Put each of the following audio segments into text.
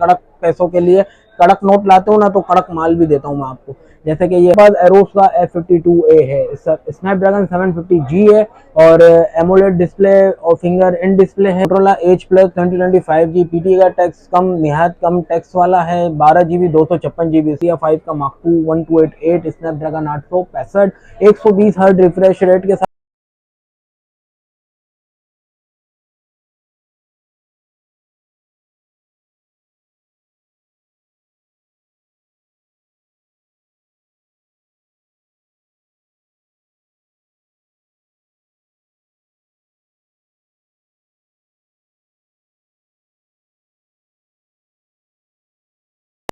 कड़क पैसों के लिए कड़क नोट लाते हो ना, तो कड़क माल भी देता हूँ मैं आपको। जैसे कि ये पास एरोस का F52A है, स्नैपड्रैगन 750G है और एमोलेड डिस्प्ले और फिंगर इन डिस्प्ले है। Motorola Edge plus 2025G PT का टैक्स कम, निहायत कम टैक्स वाला है। 12 GB 256 GB CF5 का mark 2 1288 Snapdragon 865 120 hertz refresh rate के साथ।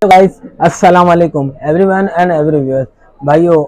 गाइस अस्सलाम वालेकुम एवरीवन एंड एवरीवेयर। भाइयों,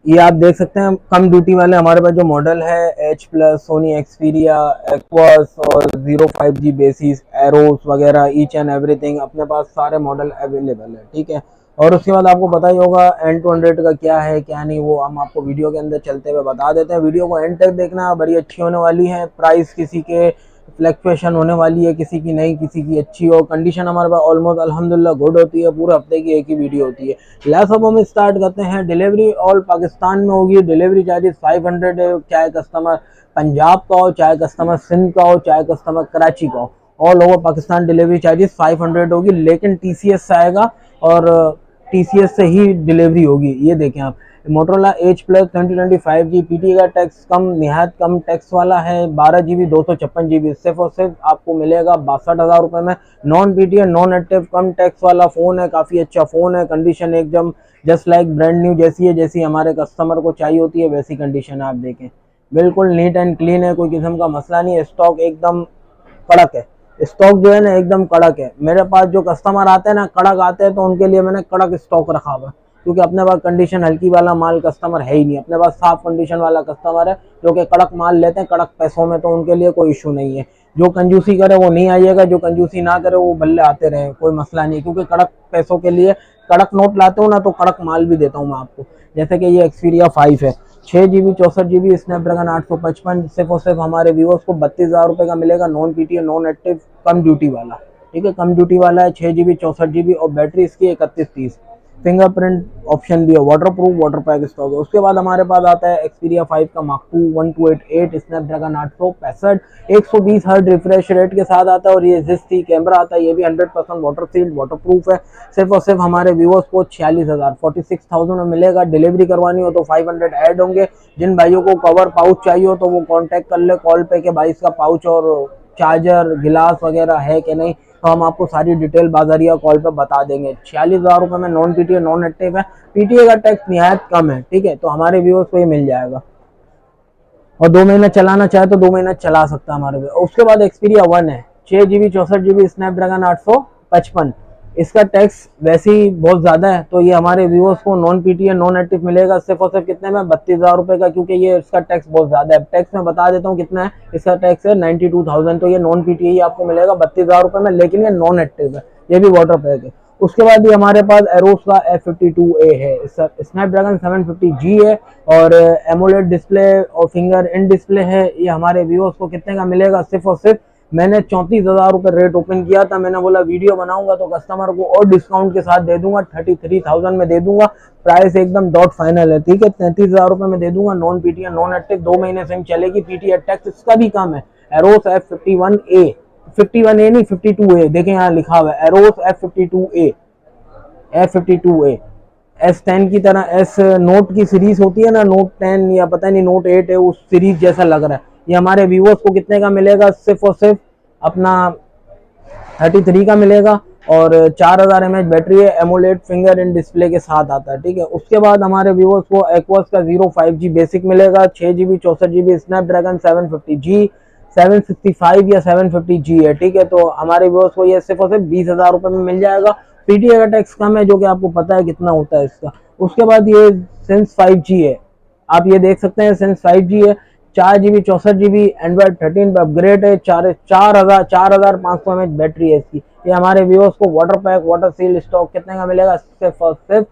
ये आप देख सकते हैं कम ड्यूटी वाले हमारे पास जो मॉडल है H plus, Sony Xperia, aqueous और 05G बेसिस, एरोस वगैरह ईच एंड एवरीथिंग अपने पास सारे मॉडल अवेलेबल है, ठीक है। और उसके बाद आपको पता ही होगा N200 का क्या है क्या नहीं, वो हम आपको वीडियो के अंदर चलते हुए बता देते हैं। वीडियो को एंड तक देखना, बड़ी अच्छी होने वाली है। प्राइस किसी के फ्लैक्चुएशन होने वाली है, किसी की नहीं, किसी की अच्छी हो। कंडीशन हमारे पास ऑलमोस्ट अल्हम्दुलिल्लाह गुड होती है। पूरे हफ्ते की एक ही वीडियो होती है। लेस अब हम स्टार्ट करते हैं। डिलीवरी ऑल पाकिस्तान में होगी। डिलीवरी चार्जेस 500 है, चाहे कस्टमर पंजाब का हो, चाहे कस्टमर सिंध का हो, चाहे कस्टमर कराची का हो। All over Pakistan delivery charges 500 होगी, लेकिन TCS से आएगा और TCS से ही डिलीवरी होगी। ये देखें आप, Motorola Edge plus 2025G PT का टैक्स कम, निहायत कम टैक्स वाला है। 12 GB 256 GB सिर्फ और सिर्फ आपको मिलेगा 62,000 रुपये में। नॉन पीटी है, नॉन एक्टिव, कम टैक्स वाला फ़ोन है, काफ़ी अच्छा फ़ोन है। कंडीशन एकदम जस्ट लाइक ब्रांड न्यू जैसी है, जैसी हमारे कस्टमर को चाहिए होती है वैसी कंडीशन है। आप देखें बिल्कुल नीट एंड क्लीन है, कोई किस्म का मसला नहीं है। स्टॉक एकदम कड़क है, स्टॉक जो है ना एकदम कड़क है। मेरे पास जो कस्टमर आते हैं ना कड़क आते हैं, तो उनके लिए मैंने कड़क स्टॉक रखा हुआ है, क्योंकि अपने पास कंडीशन हल्की वाला माल कस्टमर है ही नहीं। अपने पास साफ कंडीशन वाला कस्टमर है जो कि कड़क माल लेते हैं कड़क पैसों में, तो उनके लिए कोई इशू नहीं है। जो कंजूसी करे वो नहीं आइएगा, जो कंजूसी ना करे वो भले आते रहे, कोई मसला नहीं, क्योंकि कड़क पैसों के लिए कड़क नोट लाते हो ना, तो कड़क माल भी देता हूँ मैं आपको। जैसे कि ये एक्सपीरिया 5 है, 6 GB 64 GB स्नैपड्रैगन 855, सिर्फ और सिर्फ हमारे व्यूअर्स को 32,000 रुपये का मिलेगा। नॉन पीटी नॉन एक्टिव कम ड्यूटी वाला, ठीक है, कम ड्यूटी वाला है। 6 GB 64 GB और बैटरी इसकी 3130। फिंगरप्रिंट ऑप्शन भी है, water proof water pack stock है। उसके बाद हमारे पास आता है एक्सपीरिया 5 का mark 2 1288 Snapdragon 865 120 hertz refresh rate के साथ आता है। और ये जिस कैमरा आता है ये भी 100% वाटर सील्ड वाटर प्रूफ है। सिर्फ और सिर्फ हमारे व्यूअर्स को 46,000 46,000 में मिलेगा। डिलीवरी करवानी हो तो 500 ऐड होंगे। जिन भाइयों को कवर पाउच चाहिए हो तो वो कॉन्टैक्ट कर ले कॉल पे कि भाई इसका पाउच और चार्जर गिलास वगैरह है कि नहीं, तो हम आपको सारी डिटेल बाजारिया कॉल पे बता देंगे। 46,000 रुपये में नॉन पीटीए नॉन एक्टिव है। पीटीए का टैक्स निहायत कम है, ठीक है, तो हमारे व्यूअर्स को ये मिल जाएगा। और 2 महीना चलाना चाहे तो 2 महीना चला सकता है हमारे। उसके बाद एक्सपीरिया 1 है, 6 GB 64 GB स्नैपड्रैगन 855। इसका टैक्स वैसे ही बहुत ज़्यादा है, तो ये हमारे व्यूअर्स को नॉन पीटीए नॉन एक्टिव मिलेगा सिर्फ और सिर्फ कितने में, 32,000 रुपये का, क्योंकि ये इसका टैक्स बहुत ज़्यादा है। टैक्स में बता देता हूँ कितना है, इसका टैक्स है 92,000। तो ये नॉन पीटीए ही आपको मिलेगा 32,000 रुपये में, लेकिन ये नॉन एक्टिव है, ये भी वाटर पैक है। उसके बाद ये हमारे पास एरोस का F52A है, स्नैपड्रैगन 750G है और एमोलेड डिस्प्ले और फिंगर इन डिस्प्ले है। ये हमारे व्यूअर्स को कितने का मिलेगा, सिर्फ और सिर्फ मैंने 34,000 रुपये रेट ओपन किया था। मैंने बोला वीडियो बनाऊंगा तो कस्टमर को और डिस्काउंट के साथ दे दूंगा, 33,000 में दे दूंगा। प्राइस एकदम डॉट फाइनल है, ठीक है, 33,000 रुपये में दे दूंगा। नॉन पीटीए नॉन एक्टिव 2 महीने सिम चलेगी। पीटीए टैक्स इसका भी कम है। एरोस F51A, 51A नहीं 52A, देखें यहाँ लिखा हुआ है एरोस F52A S10 की तरह। एस नोट की सीरीज होती है ना, नोट 10 या पता नहीं नोट 8 है, उस सीरीज जैसा लग रहा है। ये हमारे व्यूअर्स को कितने का मिलेगा, सिर्फ और सिर्फ अपना 33 का मिलेगा और 4000 mAh बैटरी है। एमोलेड फिंगर इन डिस्प्ले के साथ आता है, ठीक है। उसके बाद हमारे व्यूअर्स को एक्वास का 05G बेसिक मिलेगा। 6 GB 64 GB स्नैपड्रैगन 750G 765 या 750G है, ठीक है। तो हमारे व्यूअर्स को ये सिर्फ और सिर्फ 20,000 रुपये में मिल जाएगा। पीटीए का टैक्स कम है, जो कि आपको पता है कितना होता है इसका। उसके बाद ये सेंस 5G है, आप ये देख सकते हैं सेंस 5G है। 4 GB 64 GB एंड्रॉइड 13 पे अपग्रेड है। 4,500 mAh बैटरी है इसकी। ये हमारे व्यूअर्स को water pack water seal stock कितने का मिलेगा, सिर्फ और सिर्फ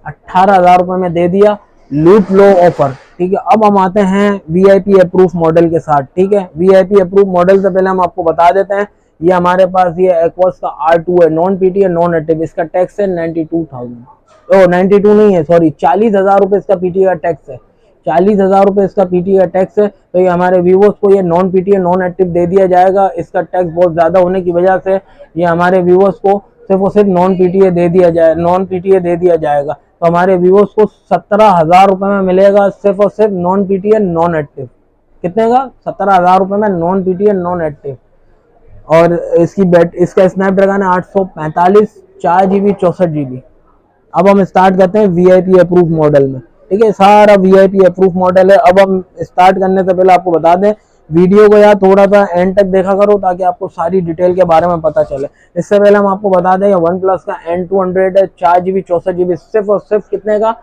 18,000 रुपये में दे दिया। लूट लो ऑफर, ठीक है। अब हम आते हैं VIP अप्रूव मॉडल के साथ, ठीक है। VIP अप्रूव मॉडल से पहले हम आपको बता देते हैं ये हमारे पास ये एक्वास का R2 है, नॉन पीटी है, नॉन एक्टिव। इसका टैक्स है 92,000, ओ 92 नहीं है सॉरी, 40,000 रुपये इसका पीटी का टैक्स है। 40,000 रुपये इसका पीटी का टैक्स है। तो ये हमारे व्यूवर्स को ये नॉन पीटी है, नॉन एक्टिव दे दिया जाएगा। इसका टैक्स बहुत ज़्यादा होने की वजह से ये हमारे व्यूवर्स को सिर्फ और सिर्फ नॉन पीटीए दे दिया जाए, नॉन पीटीए दे दिया जाएगा। तो हमारे व्यूवर्स को 17,000 रुपये में मिलेगा सिर्फ और सिर्फ नॉन पीटीए नॉन एक्टिव। कितने का? 17,000 रुपये में नॉन पीटीए नॉन एक्टिव। और इसका स्नैपड्रैगन है 845, 4GB 64GB। अब हम स्टार्ट करते हैं VIP अप्रूव मॉडल में। ठीक है, सारा VIP अप्रूव मॉडल है। अब हम स्टार्ट करने से पहले आपको बता दें, वीडियो को यार थोड़ा सा एंड तक देखा करो ताकि आपको सारी डिटेल के बारे में पता चले। इससे पहले हम आपको बता दें, वन प्लस का N200 है, 4GB 64GB, सिर्फ और सिर्फ कितने का?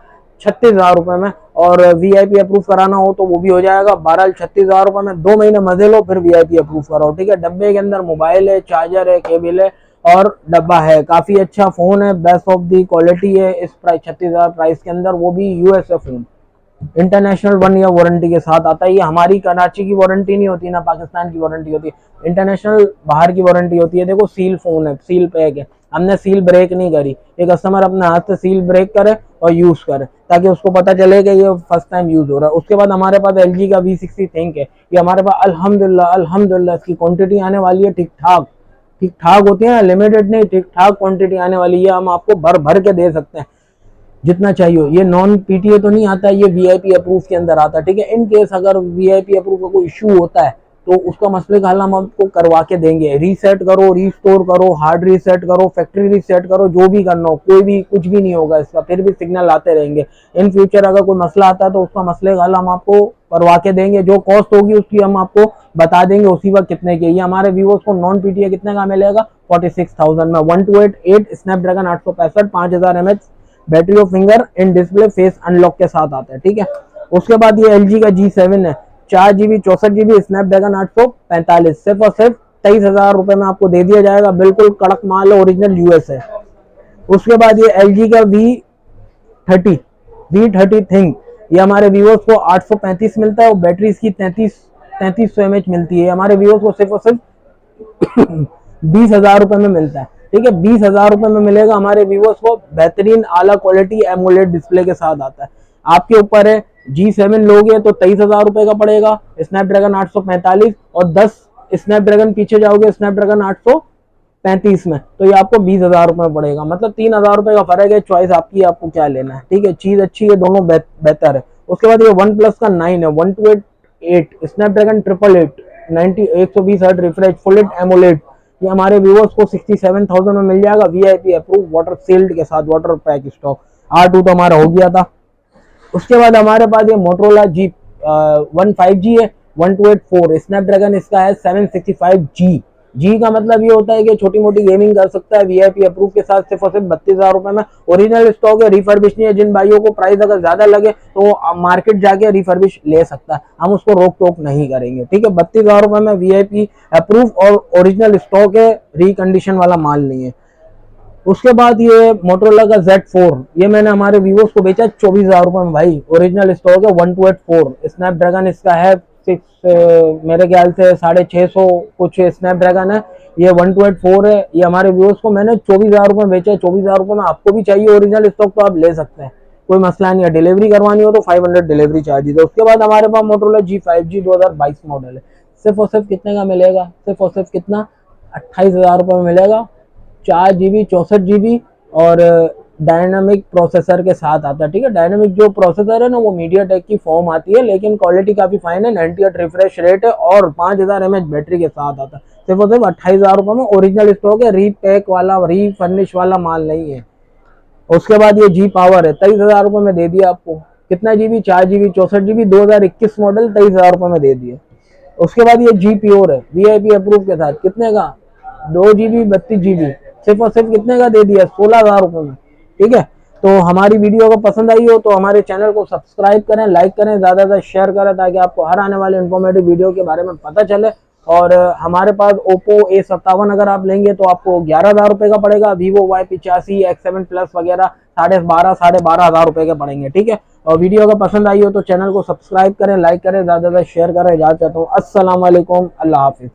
36,000 रुपये में। और VIP अप्रूव कराना हो तो वो भी हो जाएगा। 36,000 रुपये में 2 महीने मजे लो, फिर VIP अप्रूव कराओ। ठीक है, डब्बे के अंदर मोबाइल है, चार्जर है, केबल है और डब्बा है। काफी अच्छा फोन है, बेस्ट ऑफ दी क्वालिटी है इस प्राइस 36,000 प्राइस के अंदर, वो भी USA phone. International 1 year warranty के साथ आता है। ये हमारी कराची की वारंटी नहीं होती ना पाकिस्तान की वारंटी होती है, इंटरनेशनल बाहर की वारंटी होती है। देखो सील फोन है, सील पैक है, हमने सील ब्रेक नहीं करी। ये कस्टमर अपने हाथ से सील ब्रेक करे और यूज करे ताकि उसको पता चले कि ये फर्स्ट टाइम यूज हो रहा है। उसके बाद हमारे पास LG का V60 थिंक है। ये हमारे पास अल्हम्दुलिल्लाह इसकी क्वांटिटी आने वाली है ठीक ठाक होती है ना, लिमिटेड नहीं, ठीक ठाक क्वांटिटी आने वाली है। हम आपको भर भर के दे सकते हैं जितना चाहिए। ये नॉन पीटीए तो नहीं आता, ये VIP अप्रूव के अंदर आता है। ठीक है, इन केस अगर VIP अप्रूव का कोई इशू होता है तो उसका मसले का हल हम आपको करवा के देंगे। रीसेट करो, रीस्टोर करो, हार्ड रीसेट करो, फैक्ट्री रीसेट करो, जो भी करना हो, कोई भी कुछ भी नहीं होगा इसका, फिर भी सिग्नल आते रहेंगे। इन फ्यूचर अगर कोई मसला आता है तो उसका मसले का हल हम आपको करवा के देंगे। जो कॉस्ट होगी उसकी हम आपको बता देंगे उसी वक्त कितने की। ये हमारे व्यूअर्स को नॉन पीटीए कितने का मिलेगा? 46,000 में। 1288 Snapdragon 865, 5000 mAh battery of finger in display face unlock के साथ आता है। ठीक है, उसके बाद ये LG का G7 है, 4GB 64GB स्नैपड्रैगन 845, सिर्फ और सिर्फ 23,000 रुपए में आपको दे दिया जाएगा। बिल्कुल कड़क माल है, ओरिजिनल US है। उसके बाद ये LG का V30 थिंक, ये हमारे व्यूअर्स को 835 मिलता है और बैटरी इसकी 3300 mAh मिलती है। हमारे व्यूअर्स को सिर्फ और सिर्फ 20,000 रुपए में मिलता है। ठीक है, 20,000 रुपए में मिलेगा हमारे व्यूअर्स को। बेहतरीन आला क्वालिटी एमोलेड डिस्प्ले के साथ आता है। आपके ऊपर है, G7 लोगे तो 23,000 रुपए का पड़ेगा स्नैपड्रैगन 845, और 10 स्नैपड्रैगन पीछे जाओगे स्नैपड्रैगन 835 में तो ये आपको 20,000 रुपए में पड़ेगा। मतलब 3,000 रुपए का फर्क है। चॉइस आपकी, आपको क्या लेना है। ठीक है, चीज अच्छी है, दोनों बेहतर है। उसके बाद ये वन प्लस का 9 है, 1288 Snapdragon 888, 120 hertz refresh full AMOLED. ये हमारे व्यूअर्स को 67,000 में मिल जाएगा। VIP अप्रूव वाटर सील्ड के साथ, वाटर पैक स्टॉक। R2 तो हमारा हो गया था। उसके बाद हमारे पास ये मोटरोला G1 5G है, 1284 स्नैपड्रैगन इसका है 765G। जी का मतलब ये होता है कि छोटी मोटी गेमिंग कर सकता है VIP अप्रूव के साथ, सिर्फ और सिर्फ 32,000 रुपए में। ओरिजिनल स्टॉक है, रिफर्बिश नहीं है। जिन भाइयों को प्राइस अगर ज्यादा लगे तो मार्केट जाके रिफर्बिश ले सकता है, हम उसको रोक टोक नहीं करेंगे। ठीक है, 32,000 रुपए में VIP अप्रूव और ओरिजिनल स्टॉक है, रिकंडीशन वाला माल नहीं है। उसके बाद ये मोटरोला का Z4, ये मैंने हमारे व्यूअर्स को बेचा 24,000 रुपए में भाई। ओरिजिनल स्टॉक है, 1284 स्नैपड्रैगन इसका है, मेरे ख्याल से 650 कुछ स्नैपड्रैगन है। ये 1284 है। ये हमारे व्यूअर्स को मैंने 24,000 रुपए में बेचा है। 24,000 रुपए में आपको भी चाहिए ओरिजिनल स्टॉक तो आप ले सकते हैं, कोई मसला नहीं है। डिलीवरी करवानी हो तो 500 डिलीवरी चार्जेस है। उसके बाद हमारे पास मोटरोला G5G 2022 मॉडल है। सिर्फ और सिर्फ कितने का मिलेगा? सिर्फ और सिर्फ कितना? 28,000 रुपए में मिलेगा। 4GB 64GB और डायनामिक प्रोसेसर के साथ आता है। ठीक है, डायनामिक जो प्रोसेसर है ना वो मीडियाटेक की फॉर्म आती है, लेकिन क्वालिटी काफी फाइन है। 98 रिफ्रेश रेट है और 5000 mAh बैटरी के साथ आता है। सिर्फ और सिर्फ 28,000 रुपए में ओरिजिनल स्टॉक है, रीपैक वाला, रीफर्निश वाला माल नहीं है। उसके बाद ये G पावर है, 23,000 रुपए में दे दिया आपको। कितना GB? 4GB 64GB 2021 मॉडल, 23,000 रुपए में दे दिए। उसके बाद ये G प्योर है, VIP अप्रूव के साथ, कितने का? 2GB 32GB, सिर्फ और सिर्फ कितने का दे दिया? 16,000 रुपए में। ठीक है, तो हमारी वीडियो अगर पसंद आई हो तो हमारे चैनल को सब्सक्राइब करें, लाइक करें, ज्यादा से शेयर करें ताकि आपको हर आने वाले इन्फॉर्मेटिव वीडियो के बारे में पता चले। और हमारे पास Oppo A57 अगर आप लेंगे तो आपको 11,000 रुपए का पड़ेगा। Vivo Y85 X7 Plus वगैरह 12,500 रुपए के पड़ेंगे। ठीक है, और वीडियो अगर पसंद आई हो तो चैनल को सब्सक्राइब करें, लाइक करें, ज्यादा से शेयर करें। इजाजत चाहता हूँ। अस्सलाम वालेकुम, अल्लाह हाफिज।